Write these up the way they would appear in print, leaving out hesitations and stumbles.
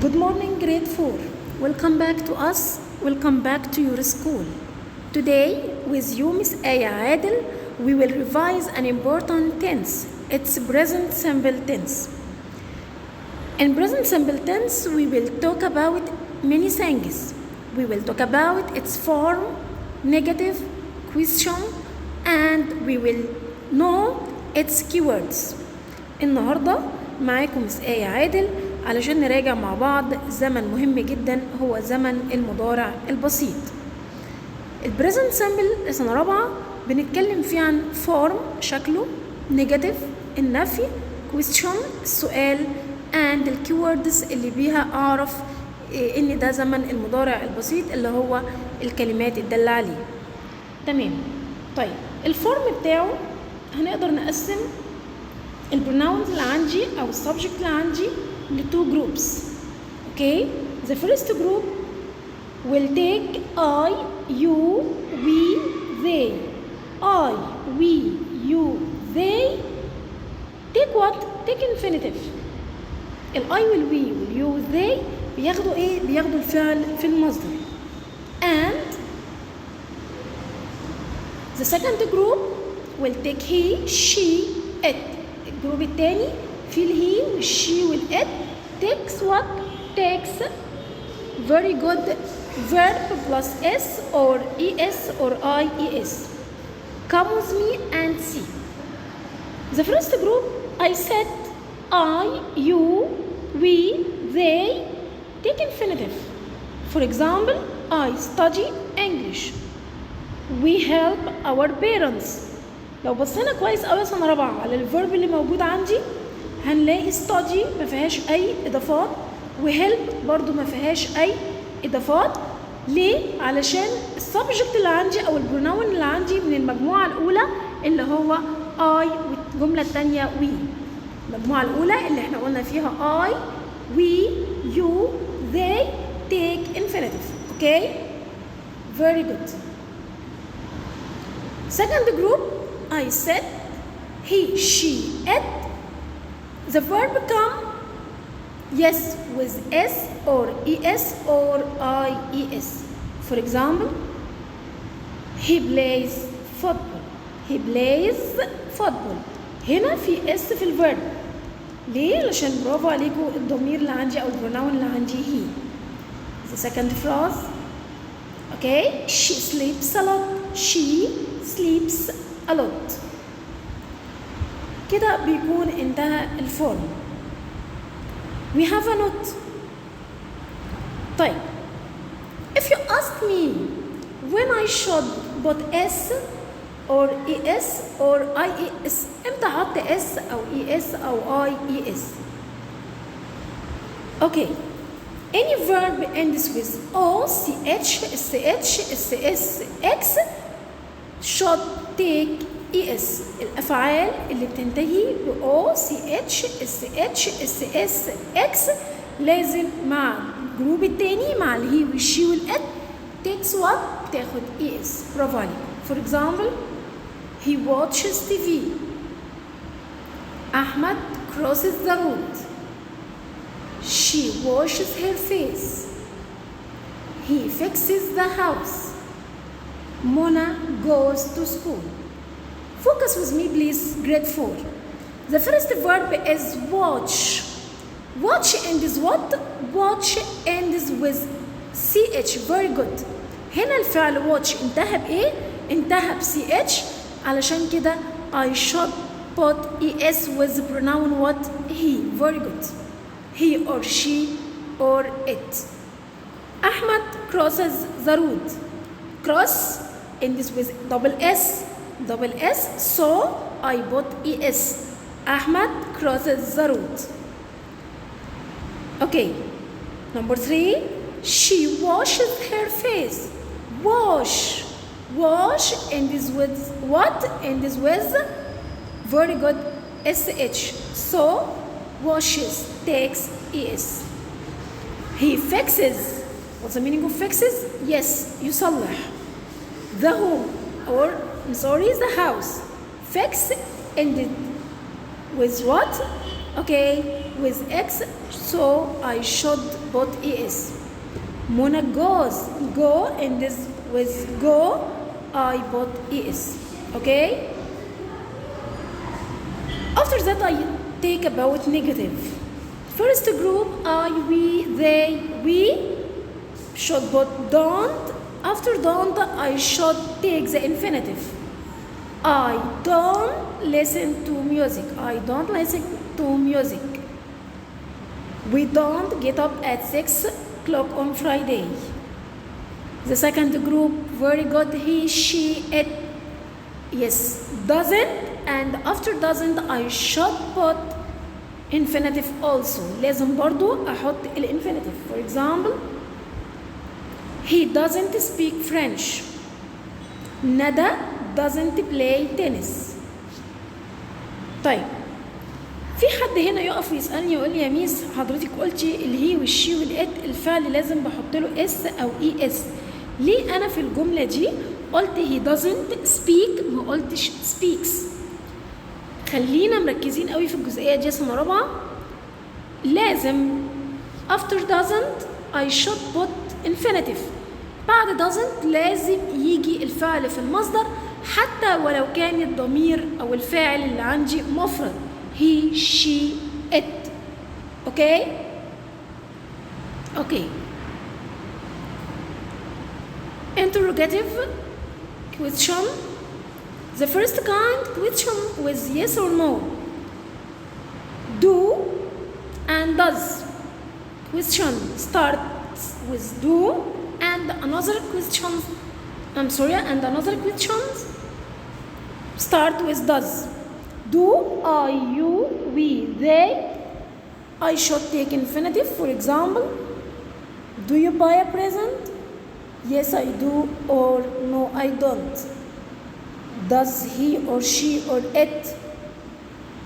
Good morning, grade 4. Welcome back to us. Welcome back to your school. Today, with you, Miss Aya Adel, we will revise an important tense. It's present simple tense. In present simple tense, we will talk about many things. We will talk about its form, negative, question, and we will know its keywords. النهارده معاكم مس آية عادل علشان نراجع مع بعض زمن مهم جدا هو زمن المضارع البسيط. البريزنت سامبل سنة رابعة بنتكلم فيه عن فورم شكله، نيجاتيف النفي، question السؤال، and الكيوردز اللي بيها أعرف إن ده زمن المضارع البسيط اللي هو الكلمات الدالة عليه. تمام. طيب الفورم بتاعه هنقدر نقسم البروناونز اللي عندي أو السبجكت اللي عندي لتو جروبس. Okay? The first group will take I, you, we, they. I, we, you, they. Take what? Take infinitive. I والوي واليو والthey بياخدوا ايه؟ بياخدوا الفعل في المصدر. And the second group will take he, she, it. الجروب التاني في الهي والشي والإت takes what? takes very good verb plus s or es or ies. Come with me and see. The first group I said I, you, we, they take infinitive. For example, I study English. We help our parents. لو بصينا كويس قوي سنة رابعة على الفيرب اللي موجود عندي هنلاقي study ما فيهاش أي إضافات وهيلب برضو ما فيهاش أي إضافات. ليه؟ علشان السبجكت اللي عندي أو البروناون اللي عندي من المجموعة الأولى اللي هو I والجملة التانية we. المجموعة الأولى اللي احنا قلنا فيها I, we, you, they take infinitive. Okay? Very good. Second group I said he, she, it. The verb come yes with s or es or ies. For example, he plays football. He plays football. هنا في اس في الفيرب. ليه؟ علشان برافو عليكم الضمير اللي عندي او البروناون اللي عندي he. The second phrase. Okay, she sleeps a lot. She sleeps a lot. كده بيكون انتهى الفورم. We have a note. طيب if you ask me when I should put s or es or ies امتى احط s او es او ies. Okay, any verb ends with o, ch, sh, ss, x should take es. الافعال اللي بتنتهي ب o, ch, sh, ss, x لازم مع الجروب التاني مع الهي والشي والات takes what؟ بتاخد es. برافو عليكم. For example, he watches TV. Ahmad crosses the road. She washes her face. He fixes the house. Mona goes to school. Focus with me please, grade 4. The first verb is watch. Watch ends what? Watch ends with ch. Very good. هنا الفعل watch انتهى بإيه؟ انتهى ب ch علشان كده I should put es with the pronoun what? He. Very good. He or she or it. Ahmad crosses the road. Cross ends with double s. Double s, so I put es. Ahmad crosses the road. Okay, number 3, she washes her face. Wash. Wash ends with what? Ends with very good sh. So washes takes es. He fixes. What's the meaning of fixes? Yes, يصلح. The home or I'm sorry, the house. Fix ended with what? Okay, with X, so I should put ES. Mona goes, go, and this with go, I put ES. Okay? After that, I take about negative. First group, I, we, they, we should put don't. After don't, I should take the infinitive. I don't listen to music. I don't listen to music. We don't get up at 6 o'clock on Friday. The second group, very good, he, she, it. Yes, doesn't, and after doesn't I should put infinitive also. لازم برضو أحط الانفينيتيف. For example, he doesn't speak French. Nada doesn't play tennis. طيب في حد هنا يقف يسألني يقول لي يا ميس حضرتك قلتي الهي والشي والإت الفعل لازم بحط له اس أو اي اس. ليه أنا في الجملة دي قلت he doesn't speak ما قلتش speaks؟ خلينا مركزين قوي في الجزئية دي سنة رابعة. لازم after doesn't I should put infinitive. بعد doesn't لازم يجي الفعل في المصدر حتى ولو كان الضمير أو الفاعل اللي عندي مفرد. He, she, it. Okay? Okay. Interrogative question. The first kind question with yes or no. Do and does. Question starts with do and another question. And another questions start with does. Do, I, you, we, they. I should take infinitive. For example, do you buy a present? Yes, I do, or no, I don't. Does he or she or it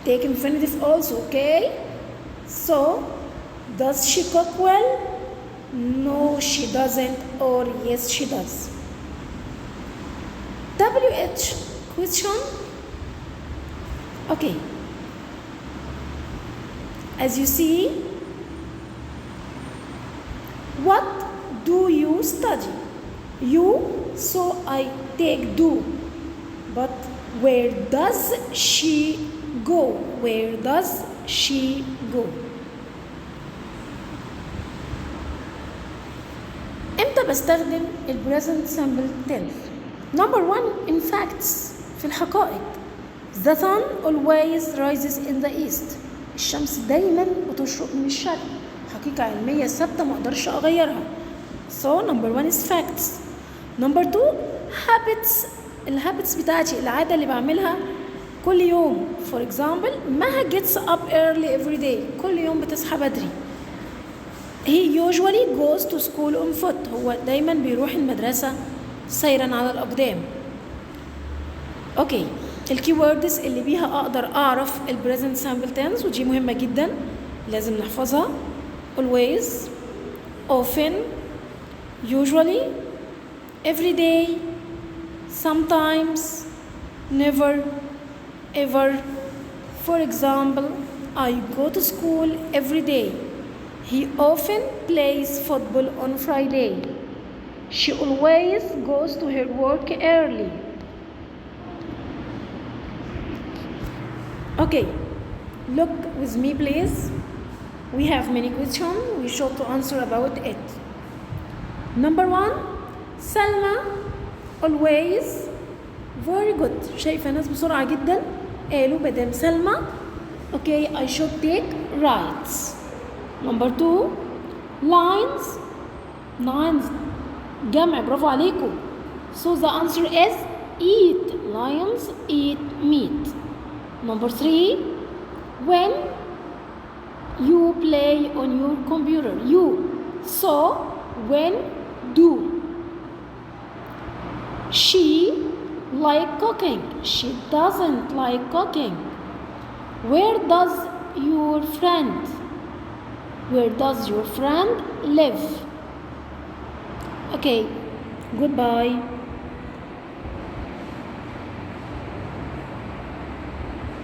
take infinitive also? Okay. So, does she cook well? No, she doesn't, or yes, she does. WH question. Okay. As you see, what do you study? You, so I take do. But where does she go? Where does she go? امتى بستخدم ال present simple tense؟ Number one, in facts في الحقائق. The sun always rises in the east. الشمس دايما بتشرق من الشرق. حقيقة علمية ثابتة ما اقدرش اغيرها. So number one is facts. Number two, habits. الهابتس بتاعتي العادة اللي بعملها كل يوم. For example, مها gets up early every day. كل يوم بتصحى بدري. He usually goes to school on foot. هو دايما بيروح المدرسة سيرا على الأقدام. اوكي الكي ووردز اللي بيها اقدر اعرف البريزنت سامبل تنس ودي مهمة جدا لازم نحفظها. always, often, usually, every day, sometimes, never, ever. For example, I go to school every day. He often plays football on Friday. She always goes to her work early. Okay, look with me please. We have many questions. We should to answer about it. Number one, Salma always. Very good. شايفة ناس بسرعة جدا قالوا بدل سلمى. Okay, I should take rights. Number two, lines. Lines جمع برافو عليكم. So the answer is eat. Lions eat meat. Number three, when you play on your computer. You. So when do. She like cooking. She doesn't like cooking. Where does your friend live? Okay, goodbye.